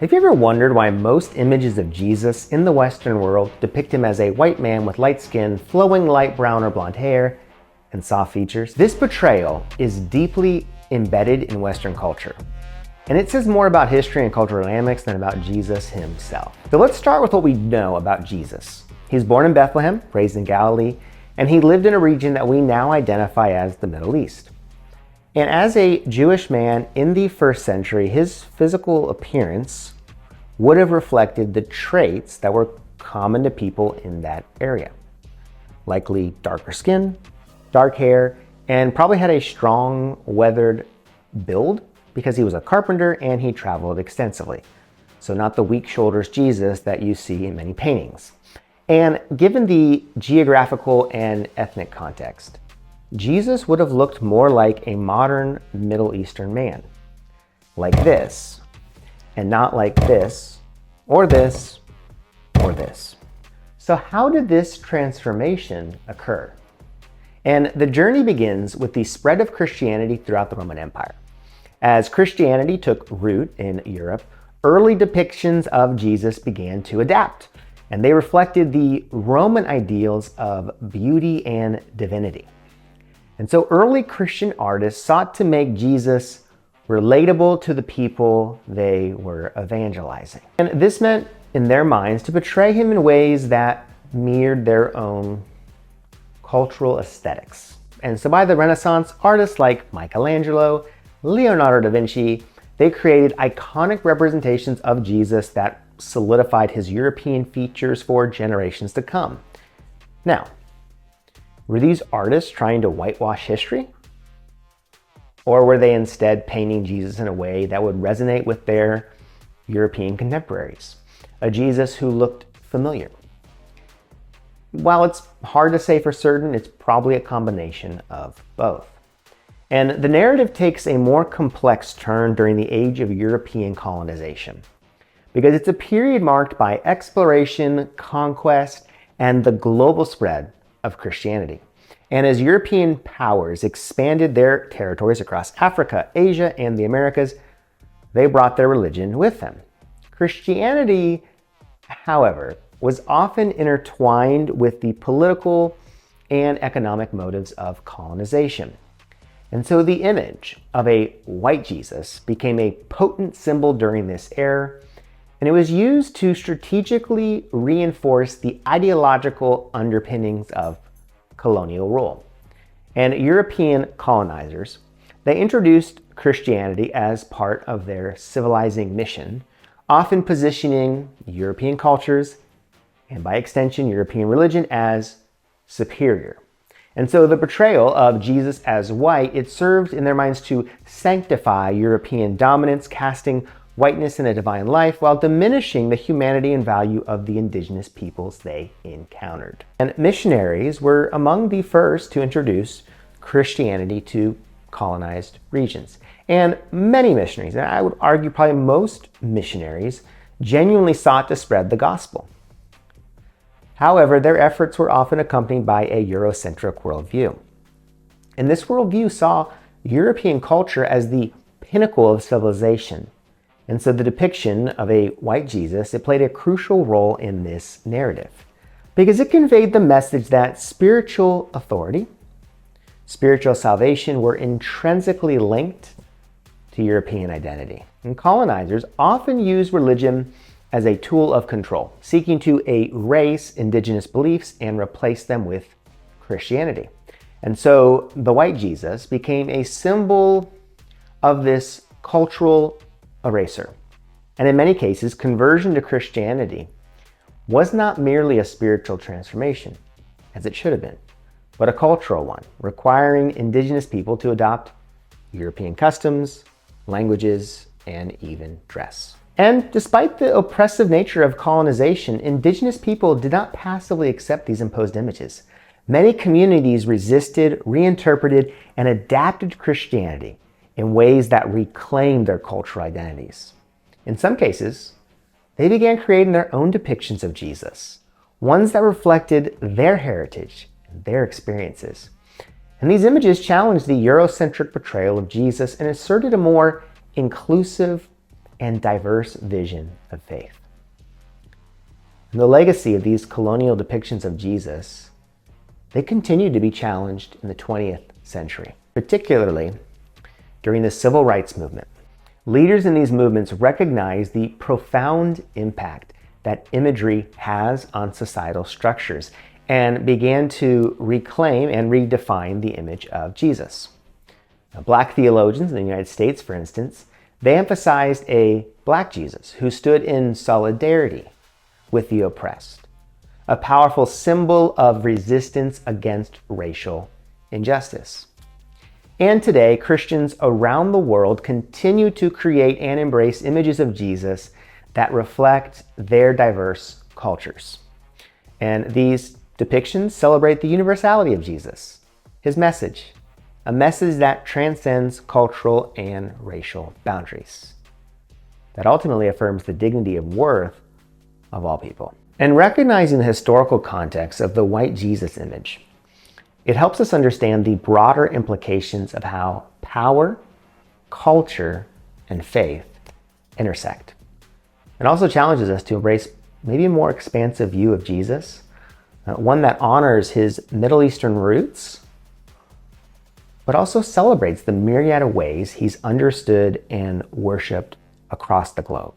Have you ever wondered why most images of Jesus in the Western world depict him as a white man with light skin, flowing light brown or blonde hair, and soft features? This portrayal is deeply embedded in Western culture, and it says more about history and cultural dynamics than about Jesus himself. So let's start with what we know about Jesus. He was born in Bethlehem, raised in Galilee, and he lived in a region that we now identify as the Middle East. And as a Jewish man in the first century, his physical appearance would have reflected the traits that were common to people in that area. Likely darker skin, dark hair, and probably had a strong, weathered build because he was a carpenter and he traveled extensively. So not the weak shoulders Jesus that you see in many paintings. And given the geographical and ethnic context, Jesus would have looked more like a modern Middle Eastern man. Like this, and not like this, or this, or this. So how did this transformation occur? And the journey begins with the spread of Christianity throughout the Roman Empire. As Christianity took root in Europe, early depictions of Jesus began to adapt, and they reflected the Roman ideals of beauty and divinity. And so early Christian artists sought to make Jesus relatable to the people they were evangelizing. And this meant, in their minds, to portray him in ways that mirrored their own cultural aesthetics. And so by the Renaissance, artists like Michelangelo, Leonardo da Vinci, they created iconic representations of Jesus that solidified his European features for generations to come. Now, were these artists trying to whitewash history? Or were they instead painting Jesus in a way that would resonate with their European contemporaries? A Jesus who looked familiar? While it's hard to say for certain, it's probably a combination of both. And the narrative takes a more complex turn during the age of European colonization, because it's a period marked by exploration, conquest, and the global spread of Christianity. And as European powers expanded their territories across Africa, Asia, and the Americas, they brought their religion with them. Christianity, however, was often intertwined with the political and economic motives of colonization. And so the image of a white Jesus became a potent symbol during this era, and it was used to strategically reinforce the ideological underpinnings of colonial rule. And European colonizers, they introduced Christianity as part of their civilizing mission, often positioning European cultures, and by extension, European religion, as superior. And so the portrayal of Jesus as white, it served in their minds to sanctify European dominance, casting whiteness in a divine life while diminishing the humanity and value of the indigenous peoples they encountered. And missionaries were among the first to introduce Christianity to colonized regions. And many missionaries, and I would argue probably most missionaries, genuinely sought to spread the gospel. However, their efforts were often accompanied by a Eurocentric worldview. And this worldview saw European culture as the pinnacle of civilization. And so the depiction of a white Jesus, it played a crucial role in this narrative because it conveyed the message that spiritual authority, spiritual salvation were intrinsically linked to European identity. And colonizers often used religion as a tool of control, seeking to erase indigenous beliefs and replace them with Christianity. And so the white Jesus became a symbol of this cultural eraser. And in many cases, conversion to Christianity was not merely a spiritual transformation, as it should have been, but a cultural one, requiring indigenous people to adopt European customs, languages, and even dress. And despite the oppressive nature of colonization, indigenous people did not passively accept these imposed images. Many communities resisted, reinterpreted, and adapted Christianity in ways that reclaimed their cultural identities. In some cases, they began creating their own depictions of Jesus, ones that reflected their heritage and their experiences. And these images challenged the Eurocentric portrayal of Jesus and asserted a more inclusive and diverse vision of faith. And the legacy of these colonial depictions of Jesus, they continue to be challenged in the 20th century, particularly during the civil rights movement. Leaders in these movements recognize the profound impact that imagery has on societal structures and began to reclaim and redefine the image of Jesus. Now, Black theologians in the United States, for instance, they emphasized a Black Jesus who stood in solidarity with the oppressed, a powerful symbol of resistance against racial injustice. And today, Christians around the world continue to create and embrace images of Jesus that reflect their diverse cultures. And these depictions celebrate the universality of Jesus, his message, a message that transcends cultural and racial boundaries, that ultimately affirms the dignity of worth of all people. And recognizing the historical context of the white Jesus image, it helps us understand the broader implications of how power, culture, and faith intersect. It also challenges us to embrace maybe a more expansive view of Jesus, one that honors his Middle Eastern roots, but also celebrates the myriad of ways he's understood and worshiped across the globe.